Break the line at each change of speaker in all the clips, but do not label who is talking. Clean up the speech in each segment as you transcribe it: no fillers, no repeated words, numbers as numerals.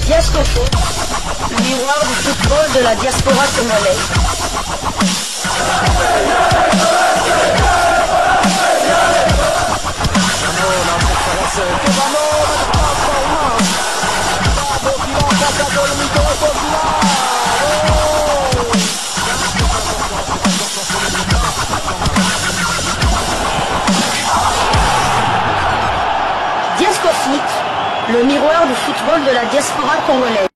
Diascofoot, le miroir du football de la diaspora congolaise. Diascofoot, le miroir du football de la diaspora congolaise.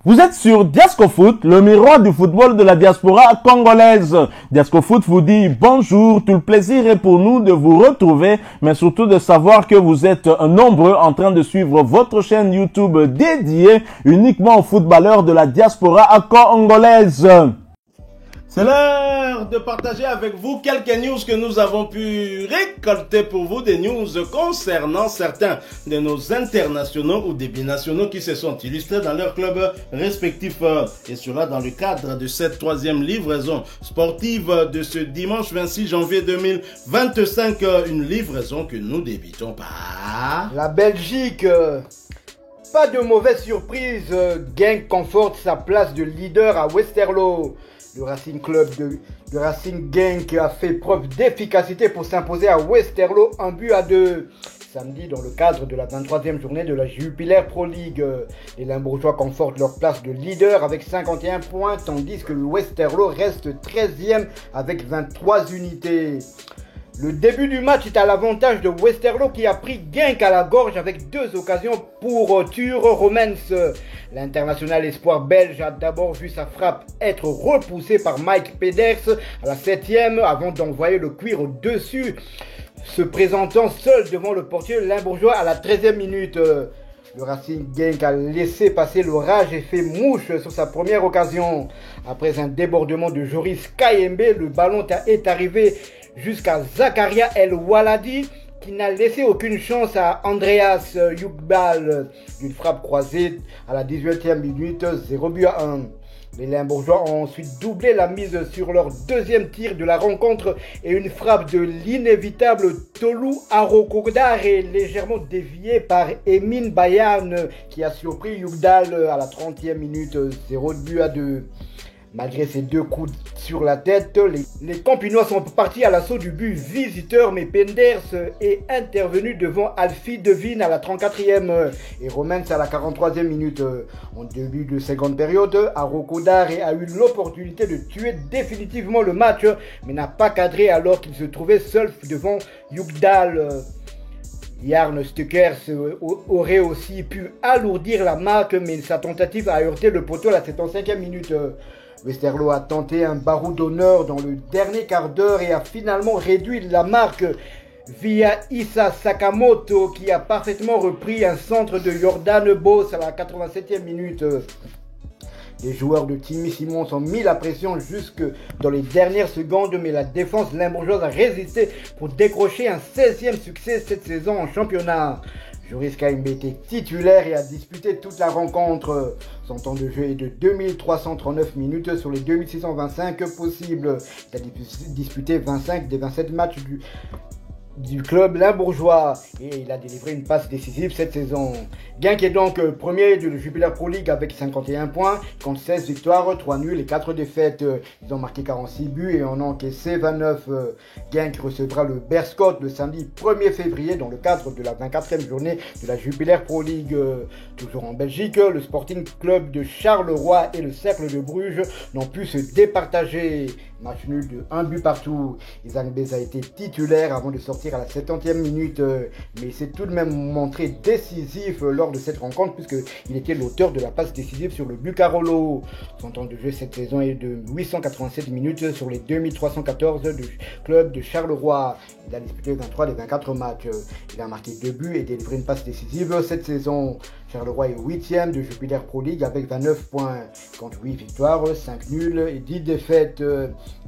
Vous êtes sur Diascofoot, le miroir du football de la diaspora congolaise. Diascofoot vous dit bonjour, tout le plaisir est pour nous de vous retrouver, mais surtout de savoir que vous êtes nombreux en train de suivre votre chaîne YouTube dédiée uniquement aux footballeurs de la diaspora congolaise. C'est l'heure de partager avec vous quelques news que nous avons pu récolter pour vous, des news concernant certains de nos internationaux ou des binationaux qui se sont illustrés dans leurs clubs respectifs. Et cela dans le cadre de cette troisième livraison sportive de ce dimanche 26 janvier 2025. Une livraison que nous débutons par
la Belgique. Pas de mauvaise surprise, Genk conforte sa place de leader à Westerlo. Le Racing Club de Racing Genk a fait preuve d'efficacité pour s'imposer à Westerlo 1-2. Samedi, dans le cadre de la 23e journée de la Jupiler Pro League, les Limbourgeois confortent leur place de leader avec 51 points, tandis que le Westerlo reste 13e avec 23 unités. Le début du match est à l'avantage de Westerlo qui a pris Genk à la gorge avec deux occasions pour Ture Romens. L'international espoir belge a d'abord vu sa frappe être repoussée par Mike Peders à la 7e avant d'envoyer le cuir au-dessus, se présentant seul devant le portier limbourgeois à la 13e minute. Le Racing Genk a laissé passer l'orage et fait mouche sur sa première occasion. Après un débordement de Joris Kayembe, le ballon est arrivé jusqu'à Zakaria El Waladi qui n'a laissé aucune chance à Andreas Yugbal d'une frappe croisée à la 18e minute, 0-1. Les Limbourgeois ont ensuite doublé la mise sur leur deuxième tir de la rencontre et une frappe de l'inévitable Tolu Arokodare légèrement déviée par Emin Bayan qui a surpris Yugdal à la 30e minute, 0-2. Malgré ces deux coups sur la tête, les Campinois sont partis à l'assaut du but visiteur, mais Penders est intervenu devant Alfie Devine à la 34e et Romens à la 43e minute. En début de seconde période, Arokodare a eu l'opportunité de tuer définitivement le match, mais n'a pas cadré alors qu'il se trouvait seul devant Yugdal. Jarn Stukers aurait aussi pu alourdir la marque, mais sa tentative a heurté le poteau à la 75e minute. Westerlo a tenté un barreau d'honneur dans le dernier quart d'heure et a finalement réduit la marque via Issa Sakamoto qui a parfaitement repris un centre de Jordan Boss à la 87e minute. Les joueurs de Timmy Simons ont mis la pression jusque dans les dernières secondes, mais la défense limbourgeoise a résisté pour décrocher un 16e succès cette saison en championnat. Joris Kayembe était titulaire et a disputé toute la rencontre. Son temps de jeu est de 2339 minutes sur les 2625 possibles. Il a disputé 25 des 27 matchs du club limbourgeois et il a délivré une passe décisive cette saison. Genk est donc premier de la Jupiler Pro League avec 51 points, compte 16 victoires, 3 nuls et 4 défaites. Ils ont marqué 46 buts et en ont encaissé 29. Genk recevra le Berscott le samedi 1er février dans le cadre de la 24e journée de la Jupiler Pro League. Toujours en Belgique, le Sporting Club de Charleroi et le Cercle de Bruges n'ont pu se départager. Match nul de 1 but partout. Isaac Bez a été titulaire avant de sortir à la 70e minute, mais il s'est tout de même montré décisif lors de cette rencontre puisqu'il était l'auteur de la passe décisive sur le but Carolo. Son temps de jeu cette saison est de 887 minutes sur les 2314 du club de Charleroi. Il a disputé 23 des 24 matchs. Il a marqué 2 buts et délivré une passe décisive cette saison. Charleroi est 8e de Jupiler Pro League avec 29 points, contre 8 victoires, 5 nuls et 10 défaites,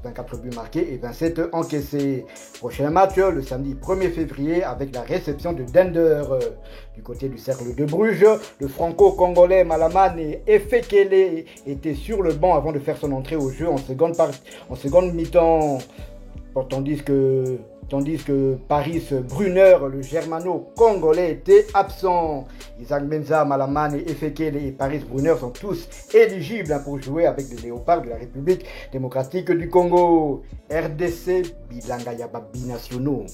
24 buts marqués et 27 encaissés. Prochain match le samedi 1er février avec la réception de Dender. Du côté du Cercle de Bruges, le franco-congolais Malaman et Efekele étaient sur le banc avant de faire son entrée au jeu en seconde mi-temps. Tandis que tandis que Paris Brunner, le germano-congolais, était absent. Isaac Menza, Malaman et Efekele et Paris Brunner sont tous éligibles pour jouer avec les Léopards de la République démocratique du Congo. RDC, Bilanga Yaba binationaux.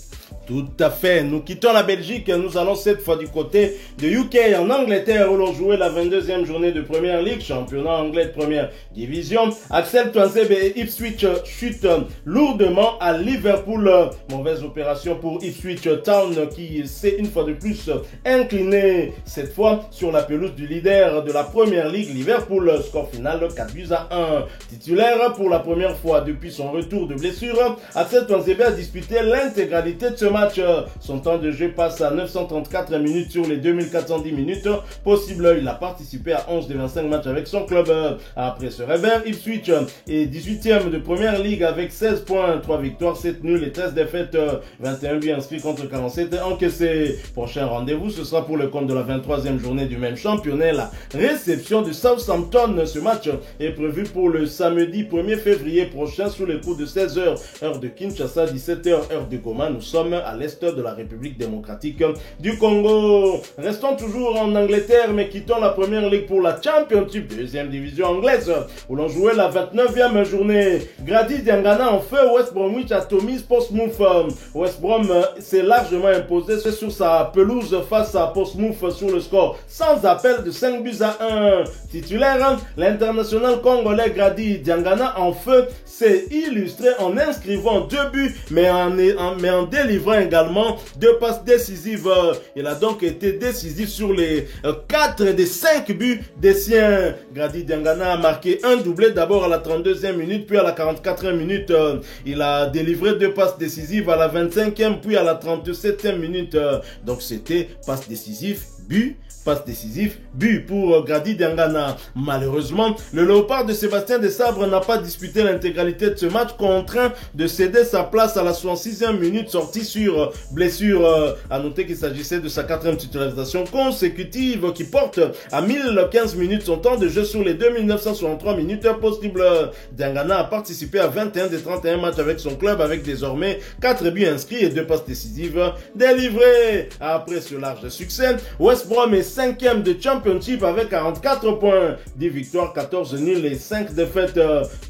Tout à fait. Nous quittons la Belgique. Nous allons cette fois du côté de UK en Angleterre où l'on jouait la 22e journée de Premier League, championnat anglais de première division. Axel Tuanzebe et Ipswich chutent lourdement à Liverpool. Mauvaise opération pour Ipswich Town qui s'est une fois de plus incliné, cette fois sur la pelouse du leader de la Premier League, Liverpool. Score final 4-1. Titulaire pour la première fois depuis son retour de blessure, Axel Tuanzebe a disputé l'intégralité de ce match. Son temps de jeu passe à 934 minutes sur les 2410 minutes possibles. Il a participé à 11 des 25 matchs avec son club. Après ce revers, Ipswich est 18e de Première Ligue avec 16 points, 3 victoires, 7 nuls et 13 défaites, 21 buts inscrits contre 47 encaissés. Prochain rendez-vous, ce sera pour le compte de la 23e journée du même championnat, la réception de Southampton. Ce match est prévu pour le samedi 1er février prochain sous les coups de 16h, heure de Kinshasa, 17h, heure de Goma. Nous sommes à l'est de la République démocratique du Congo. Restons toujours en Angleterre, mais quittons la Première Ligue pour la Championship, deuxième division anglaise, où l'on jouait la 29e journée. Grady Diangana en feu, West Bromwich à Tomis Portsmouth. West Brom s'est largement imposé sur sa pelouse face à Portsmouth sur le score sans appel de 5-1. Titulaire, l'international congolais Grady Diangana en feu s'est illustré en inscrivant 2 buts, mais en délivrant également 2 passes décisives. Il a donc été décisif sur les 4 des 5 buts des siens. Grady Diangana a marqué un doublé d'abord à la 32e minute, puis à la 44e minute. Il a délivré 2 passes décisives à la 25e, puis à la 37e minute. Donc c'était passe décisive, but. Passe décisif, but pour Grady Diangana. Malheureusement, le Léopard de Sébastien Desabre n'a pas disputé l'intégralité de ce match, contraint de céder sa place à la 66e minute, sortie sur blessure. À noter qu'il s'agissait de sa 4e titularisation consécutive qui porte à 1015 minutes son temps de jeu sur les 2963 minutes possibles. Diangana a participé à 21 des 31 matchs avec son club, avec désormais 4 buts inscrits et 2 passes décisives délivrées. Après ce large succès, West Brom est 5e de Championship avec 44 points, 10 victoires, 14 nuls et 5 défaites,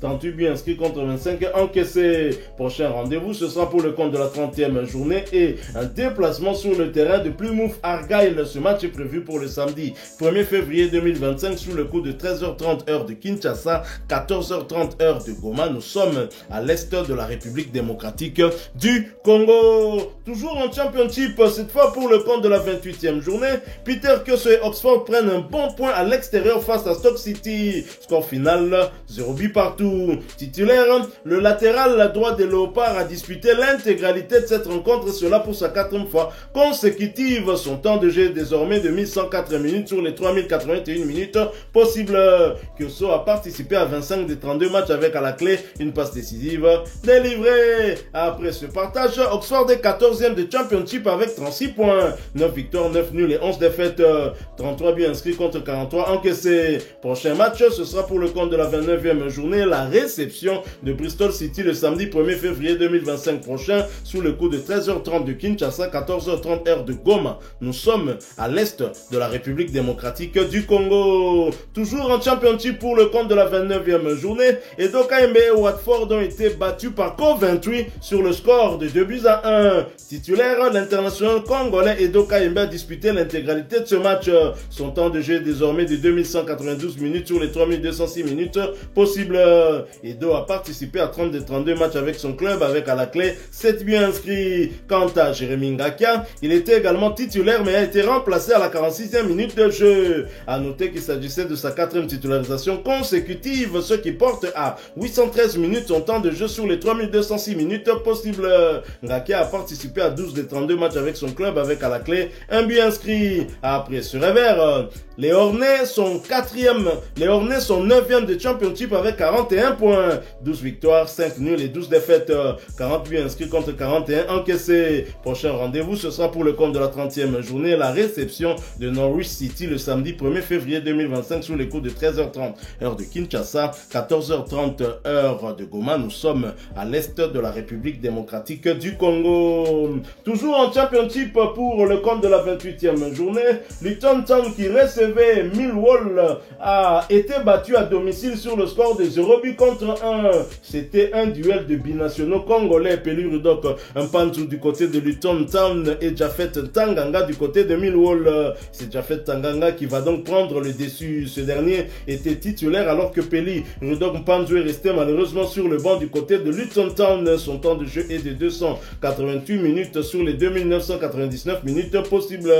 38 buts inscrits contre 25 encaissés. Prochain rendez-vous, ce sera pour le compte de la 30e journée et un déplacement sur le terrain de Plymouth Argyle. Ce match est prévu pour le samedi 1er février 2025 sous le coup de 13h30 heure de Kinshasa, 14h30 heure de Goma. Nous sommes à l'est de la République démocratique du Congo. Toujours en Championship, cette fois pour le compte de la 28e journée, Peter Kyoso et Oxford prennent un bon point à l'extérieur face à Stoke City. Score final 0 but partout. Titulaire, le latéral droit des Léopards a disputé l'intégralité de cette rencontre, cela pour sa 4e fois consécutive. Son temps de jeu est désormais de 1104 minutes sur les 3081 minutes possibles. Kyoso a participé à 25 des 32 matchs avec à la clé une passe décisive délivrée. Après ce partage, Oxford est 14e de Championship avec 36 points, 9 victoires, 9 nuls et 11 défaites, 33 buts inscrits contre 43 encaissés. Prochain match, ce sera pour le compte de la 29e journée, la réception de Bristol City le samedi 1er février 2025 prochain, sous le coup de 13h30 de Kinshasa, 14h30 heure de Goma. Nous sommes à l'est de la République démocratique du Congo. Toujours en Championship pour le compte de la 29e journée, Edoka Embe et Watford ont été battus par Coventry sur le score de 2-1. Titulaire, l'international congolais Edoka Embe a disputé l'intégralité de ce match. Son temps de jeu est désormais de 2192 minutes sur les 3206 minutes possibles. Edo a participé à 30 des 32 matchs avec son club, avec à la clé 7 buts inscrits. Quant à Jérémy Ngakia, il était également titulaire mais a été remplacé à la 46e minute de jeu. A noter qu'il s'agissait de sa 4e titularisation consécutive, ce qui porte à 813 minutes son temps de jeu sur les 3206 minutes possibles. Ngakia a participé à 12 des 32 matchs avec son club, avec à la clé un but inscrit. Après ce revers, les Hornets sont 9e de Championship avec 41 points, 12 victoires, 5 nuls et 12 défaites, 40 buts inscrits contre 41 encaissés. Prochain rendez-vous, ce sera pour le compte de la 30e journée, la réception de Norwich City le samedi 1er février 2025 sous les coups de 13h30 heure de Kinshasa, 14h30 heure de Goma. Nous sommes à l'est de la République démocratique démocratique du Congo. Toujours en championship pour le compte de la 28e journée, Luton Town qui recevait Millwall a été battu à domicile sur le score de 0 but contre 1. C'était un duel de binationaux congolais, Pelu Rudok Mpanzu du côté de Luton Town et Jafet Tanganga du côté de Millwall. C'est Jafet Tanganga qui va donc prendre le dessus. Ce dernier était titulaire alors que Pelu Rudok Mpanzu est resté malheureusement sur le banc du côté de Luton Town. Son temps de jeu est de 288 minutes sur les 2999 minutes possibles.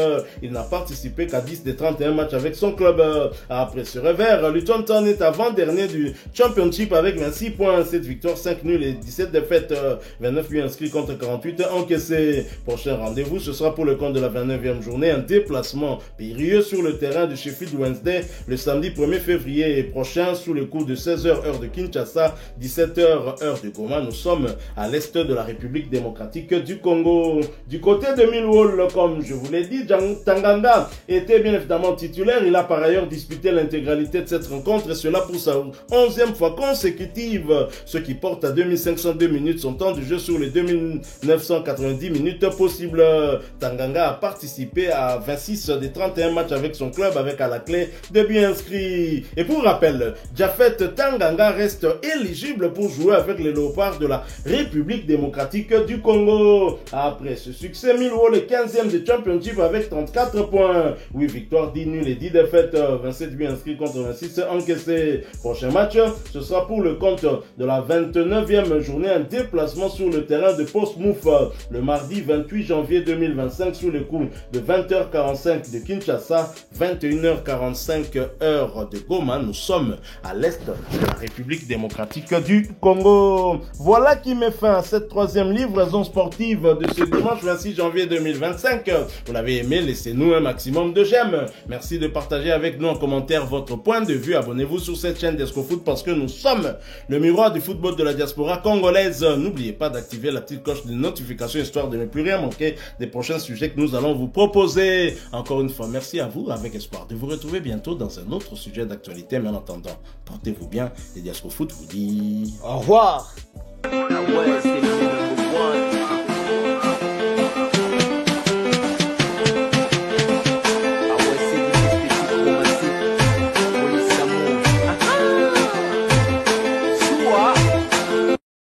Il n'a participé qu'à 10 des 31 matchs avec son club. Après ce revers, Luton Town est avant-dernier du Championship avec 26 points, 7 victoires, 5 nuls et 17 défaites, 29 buts inscrits contre 48 encaissés. Prochain rendez-vous, ce sera pour le compte de la 29e journée, un déplacement périlleux sur le terrain de Sheffield Wednesday le samedi 1er février prochain sous le coup de 16h heure de Kinshasa, 17h heure de Goma. Nous sommes à l'est de la République démocratique du Congo. Du côté de Millwall, comme je vous l'ai dit, Tanganga était bien évidemment titulaire. Il a par ailleurs disputé l'intégralité de cette rencontre et cela pour sa 11e fois consécutive, ce qui porte à 2502 minutes son temps de jeu sur les 2990 minutes possibles. Tanganga a participé à 26 des 31 matchs avec son club avec à la clé de buts inscrits. Et pour rappel, Jafet Tanganga reste éligible pour jouer avec les Léopards de la République démocratique du Congo. Après ce succès, Millwall est 15e de Championship avec 34 points. 8 victoires, 10 nuls et 10 défaites, 27 buts inscrits contre 26 encaissés. Prochain match, ce sera pour le compte de la 29e journée, un déplacement sur le terrain de Portsmouth le mardi 28 janvier 2025 sous le coup de 20h45 de Kinshasa, 21h45 heure de Goma. Nous sommes à l'est de la République démocratique du Congo. Voilà qui met fin à cette troisième livraison sportive de ce dimanche 26 janvier 2025. Vous l'avez aimé, laissez-nous un maximum de j'aime. Merci de partager avec nous en commentaire votre point de vue. Abonnez-vous sur cette chaîne d'ESCOFOOT parce que nous sommes le miroir du football de la diaspora congolaise. N'oubliez pas d'activer la petite cloche de notification histoire de ne plus rien manquer des prochains sujets que nous allons vous proposer. Encore une fois, merci à vous avec espoir de vous retrouver bientôt dans un autre sujet d'actualité. Mais en attendant, portez-vous bien et DiascoFoot vous dit
au revoir.
Ah ouais, c'est